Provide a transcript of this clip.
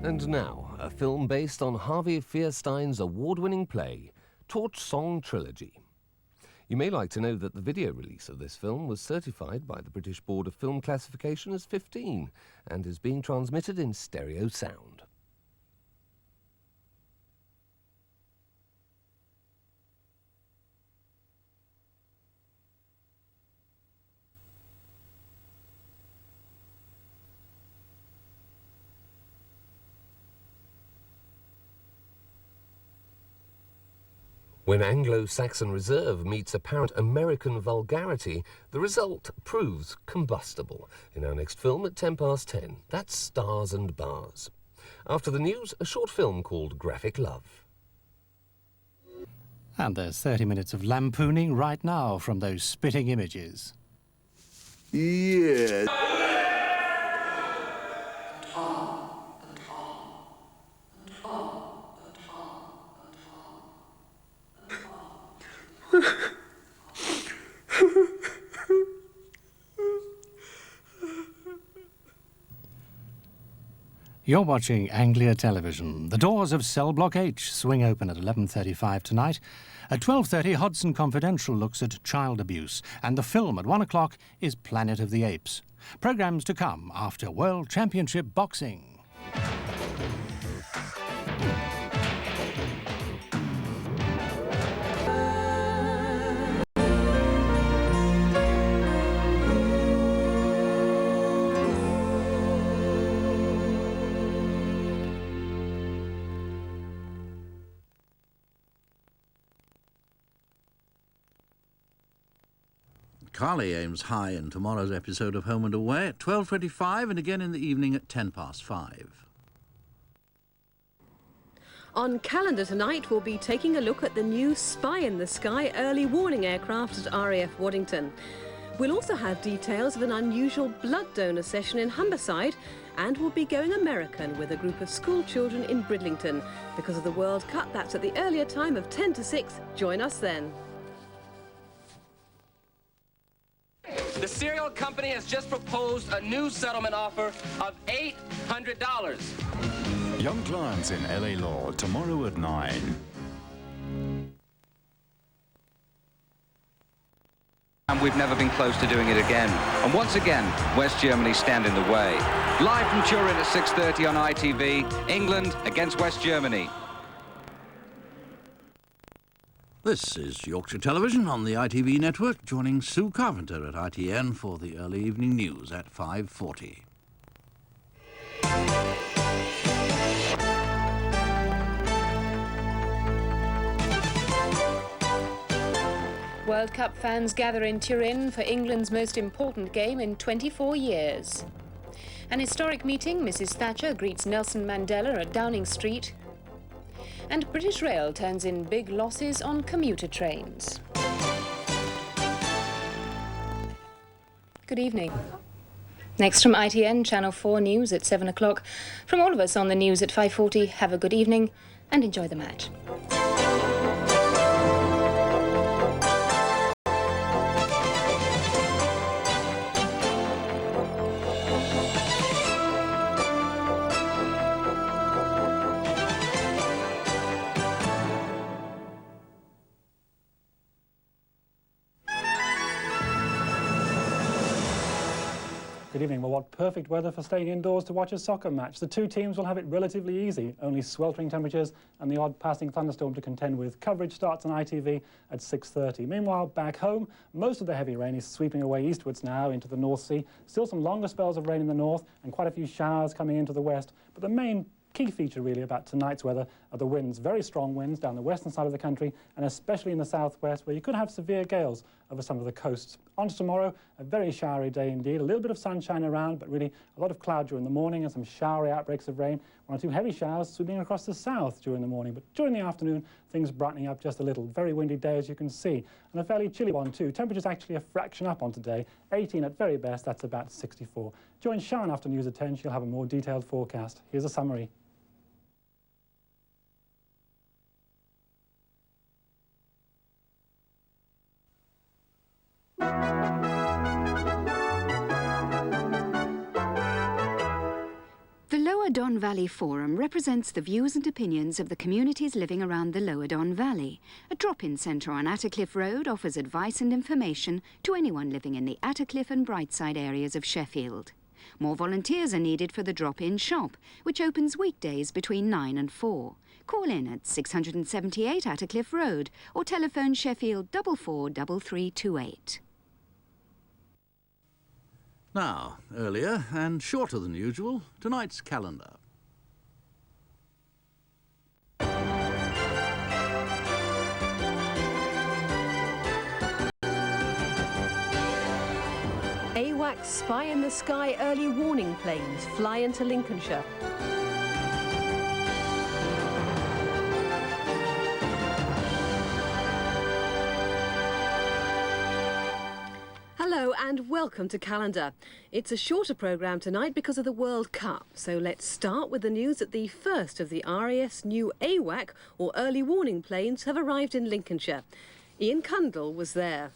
And now, a film based on Harvey Fierstein's award-winning play, Torch Song Trilogy. You may like to know that the video release of this film was certified by the British Board of Film Classification as 15 and is being transmitted in stereo sound. When Anglo-Saxon reserve meets apparent American vulgarity, the result proves combustible. In our next film at 10:10, that's Stars and Bars. After the news, a short film called Graphic Love. And there's 30 minutes of lampooning right now from those spitting images. Yeah. You're watching Anglia Television. The doors of Cell Block H swing open at 11:35 tonight. At 12:30, Hodson Confidential looks at child abuse. And the film at 1 o'clock is Planet of the Apes. Programmes to come after World Championship Boxing. Carly aims high in tomorrow's episode of Home and Away at 12:25 and again in the evening at 5:10. On Calendar tonight, we'll be taking a look at the new Spy in the Sky early warning aircraft at RAF Waddington. We'll also have details of an unusual blood donor session in Humberside, and we'll be going American with a group of school children in Bridlington. Because of the World Cup, that's at the earlier time of 10 to 6. Join us then. The cereal company has just proposed a new settlement offer of $800. Young clients in LA Law tomorrow at 9. And we've never been close to doing it again. And once again, West Germany stand in the way. Live from Turin at 6:30 on ITV, England against West Germany. This is Yorkshire Television on the ITV network, joining Sue Carpenter at ITN for the early evening news at 5:40. World Cup fans gather in Turin for England's most important game in 24 years. An historic meeting, Mrs. Thatcher greets Nelson Mandela at Downing Street. And British Rail turns in big losses on commuter trains. Good evening. Next from ITN, Channel 4 News at 7 o'clock. From all of us on the news at 5:40, have a good evening and enjoy the match. Good evening. Well, what perfect weather for staying indoors to watch a soccer match. The two teams will have it relatively easy, only sweltering temperatures and the odd passing thunderstorm to contend with. Coverage starts on ITV at 6:30. Meanwhile, back home, most of the heavy rain is sweeping away eastwards now into the North Sea. Still some longer spells of rain in the north and quite a few showers coming into the west. But the main key feature really about tonight's weather are the winds, very strong winds down the western side of the country and especially in the southwest where you could have severe gales over some of the coasts. On to tomorrow, a very showery day indeed, a little bit of sunshine around but really a lot of cloud during the morning and some showery outbreaks of rain, one or two heavy showers sweeping across the south during the morning, but during the afternoon things brightening up just a little. Very windy day as you can see and a fairly chilly one too. Temperatures actually a fraction up on today, 18 at very best, that's about 64. Join Sharon after news at 10, she'll have a more detailed forecast. Here's a summary. Don Valley Forum represents the views and opinions of the communities living around the Lower Don Valley. A drop-in centre on Attercliffe Road offers advice and information to anyone living in the Attercliffe and Brightside areas of Sheffield. More volunteers are needed for the drop-in shop, which opens weekdays between 9 and 4. Call in at 678 Attercliffe Road or telephone Sheffield 443328. Now, earlier and shorter than usual, tonight's calendar. AWACS Spy in the Sky early warning planes fly into Lincolnshire. Hello and welcome to Calendar. It's a shorter programme tonight because of the World Cup, so let's start with the news that the first of the RAF's new AWAC, or early warning planes, have arrived in Lincolnshire. Ian Cundall was there.